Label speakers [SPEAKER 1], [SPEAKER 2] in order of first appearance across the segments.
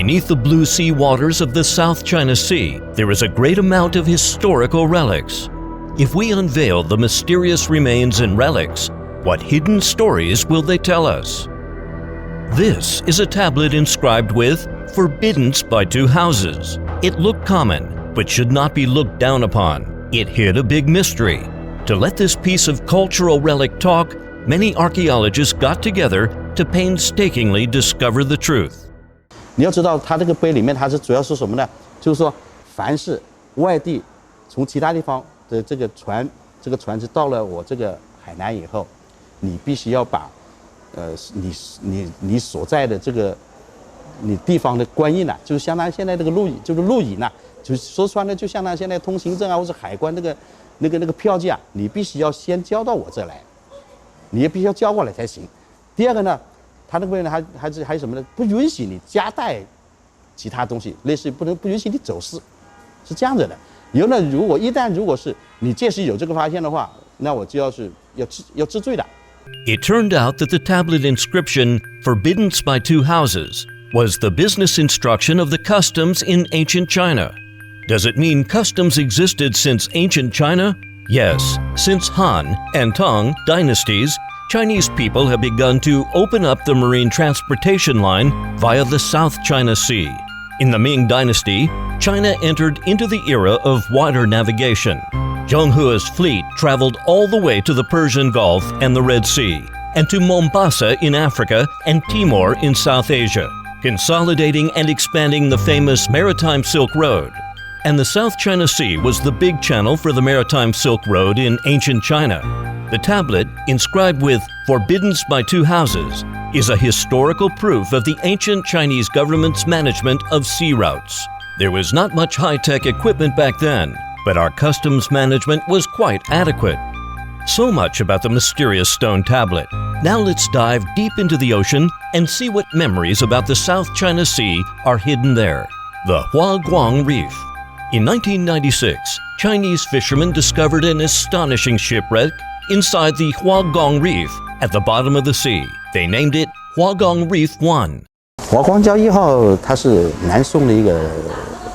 [SPEAKER 1] Beneath the blue sea waters of the South China Sea, there is a great amount of historical relics. If we unveil the mysterious remains and relics, what hidden stories will they tell us? This is a tablet inscribed with "Forbidden by Two Houses." It looked common, but should not be looked down upon. It hid a big mystery. To let this piece of cultural relic talk, many archaeologists got together to painstakingly discover the truth.
[SPEAKER 2] 你要知道，它这个碑里面，它是主要是什么呢？就是说，凡是外地从其他地方的这个船只到了我这个海南以后，你必须要把，你所在的这个你地方的官印呐，就是相当于现在这个录影呐，就是说穿了就相当于现在通行证啊，或是海关那个票据啊，你必须要先交到我这来，你也必须要交过来才行。第二个呢，它那个呢还有什么呢？不允许你夹带其他东西，类似于不允许你走私，是这样子的。以后呢，如果是你届时有这个发现的话，那我就要治罪的。
[SPEAKER 1] It turned out that the tablet inscription "Forbidden by Two Houses" was the business instruction of the customs in ancient China. Does it mean customs existed since ancient China? Yes, since Han and Tang dynasties, Chinese people have begun to open up the marine transportation line via the South China Sea. In the Ming Dynasty, China entered into the era of water navigation. Zhenghe's fleet traveled all the way to the Persian Gulf and the Red Sea, and to Mombasa in Africa and Timor in South Asia, consolidating and expanding the famous Maritime Silk Road. And the South China Sea was the big channel for the Maritime Silk Road in ancient China. The tablet, inscribed with "Forbidden by Two Houses," is a historical proof of the ancient Chinese government's management of sea routes. There was not much high-tech equipment back then, but our customs management was quite adequate. So much about the mysterious stone tablet. Now let's dive deep into the ocean and see what memories about the South China Sea are hidden there. The Huaguang Reef. In 1996, Chinese fishermen discovered an astonishing shipwreck inside the Huaguang Reef at the bottom of the sea. They named it Huaguang Reef 1.
[SPEAKER 2] 华光礁1号它是南宋的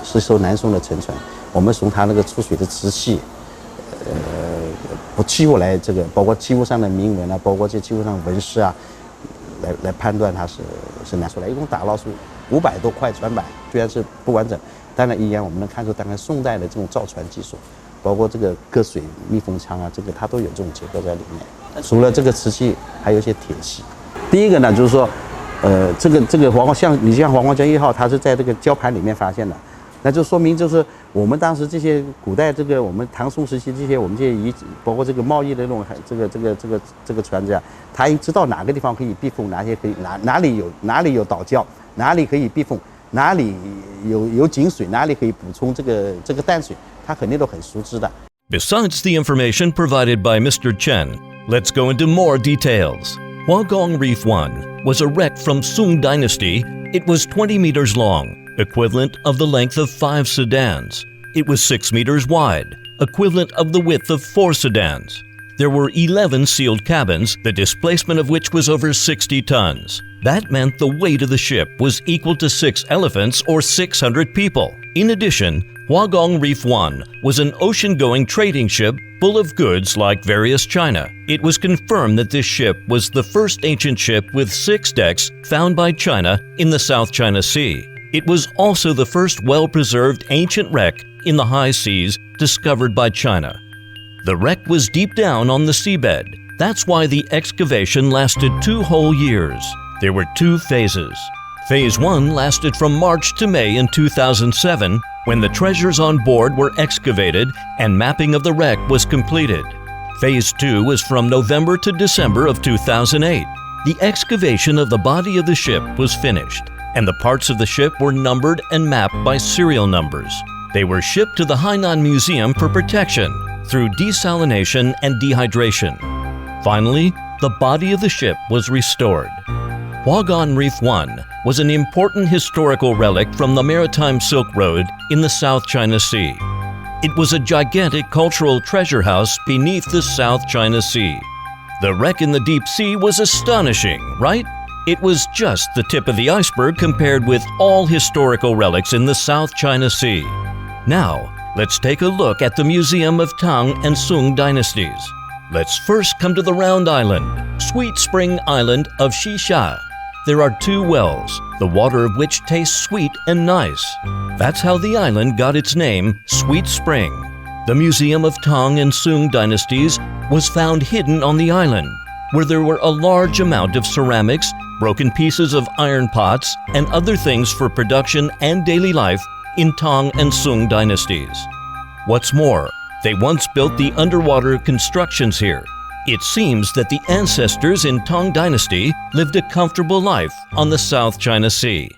[SPEAKER 2] 是艘南宋的沉船，我们从它那个出水的瓷器，器物来这个，包括器物上的铭文啊，包括这器物上纹饰啊，来判断它是南宋来，一共打捞出500多块船板，虽然是不完整，当然依然我们能看出大概宋代的这种造船技术，包括这个隔水密封腔啊，这个它都有这种结构在里面。除了这个瓷器，还有一些铁器。第一个呢，就是说，这个华光像华光礁1号，它是在这个礁盘里面发现的，那就说明就是我们当时这些古代这个我们唐宋时期这些我们这些遗址，包括这个贸易的那种这个船只啊，它已经知道哪个地方可以避风，哪些可以哪里有岛礁，哪里可以避风，哪里有井水，哪里可以补充这个淡水，它肯定都很熟知的。
[SPEAKER 1] Besides the information provided by Mr. Chen, let's go into more details. Huaguang Reef 1 was a wreck from Sung Dynasty. It was 20 meters long, equivalent of the length of 5 sedans. It was 6 meters wide, equivalent of the width of 4 sedans. There were 11 sealed cabins, the displacement of which was over 60 tons. That meant the weight of the ship was equal to 6 elephants or 600 people. In addition, Huaguang Reef 1 was an ocean-going trading ship full of goods like various China. It was confirmed that this ship was the first ancient ship with 6 decks found by China in the South China Sea. It was also the first well-preserved ancient wreck in the high seas discovered by China. The wreck was deep down on the seabed. That's why the excavation lasted 2 whole years. There were 2 phases. Phase 1 lasted from March to May in 2007, when the treasures on board were excavated and mapping of the wreck was completed. Phase 2 was from November to December of 2008. The excavation of the body of the ship was finished, and the parts of the ship were numbered and mapped by serial numbers. They were shipped to the Hainan Museum for protection through desalination and dehydration. Finally, the body of the ship was restored. Huaguang Reef 1 was an important historical relic from the Maritime Silk Road in the South China Sea. It was a gigantic cultural treasure house beneath the South China Sea. The wreck in the deep sea was astonishing, right? it was just the tip of the iceberg compared with all historical relics in the South China Sea. Now, let's take a look at the Museum of Tang and Sung dynasties. Let's first come to the Round Island, Sweet Spring Island of Xisha. There are 2 wells, the water of which tastes sweet and nice. That's how the island got its name, Sweet Spring. The Museum of Tang and Sung dynasties was found hidden on the island, where there were a large amount of ceramics, broken pieces of iron pots, and other things for production and daily life in Tang and Sung dynasties. What's more, they once built the underwater constructions here. It seems that the ancestors in Tang Dynasty lived a comfortable life on the South China Sea.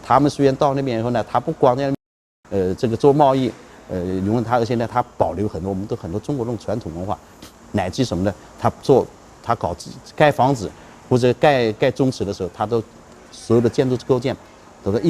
[SPEAKER 2] 他们虽然到那边以后呢，他不光在这个做贸易，因为他而且呢，他保留很多我们很多中国这种传统文化，乃至什么呢？他搞盖房子或者盖宗祠的时候，他都所有的建筑构件都是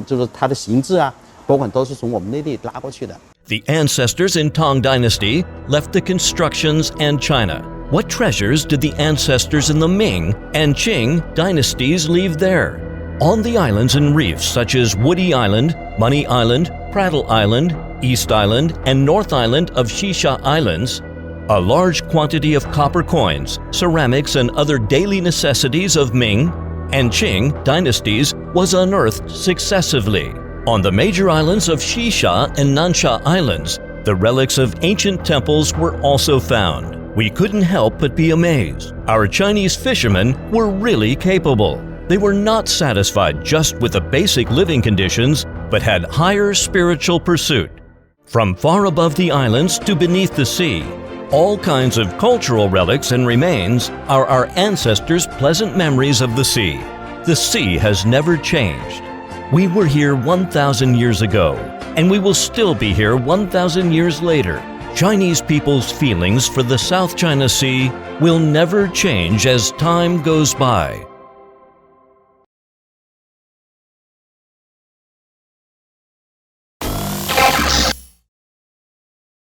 [SPEAKER 2] 就是它的形制啊，包括都是从我们内地拉过去的。
[SPEAKER 1] The ancestors in Tang Dynasty left the constructions and China. What treasures did the ancestors in the Ming and Qing dynasties leave there? On the islands and reefs such as Woody Island, Money Island, Prattle Island, East Island, and North Island of Xisha Islands, a large quantity of copper coins, ceramics, and other daily necessities of Ming and Qing dynasties was unearthed successively. On the major islands of Xisha and Nansha Islands, the relics of ancient temples were also found. We couldn't help but be amazed. Our Chinese fishermen were really capable. They were not satisfied just with the basic living conditions, but had higher spiritual pursuit. From far above the islands to beneath the sea, all kinds of cultural relics and remains are our ancestors' pleasant memories of the sea. The sea has never changed. We were here 1,000 years ago, and we will still be here 1,000 years later. Chinese people's feelings for the South China Sea will never change as time goes by.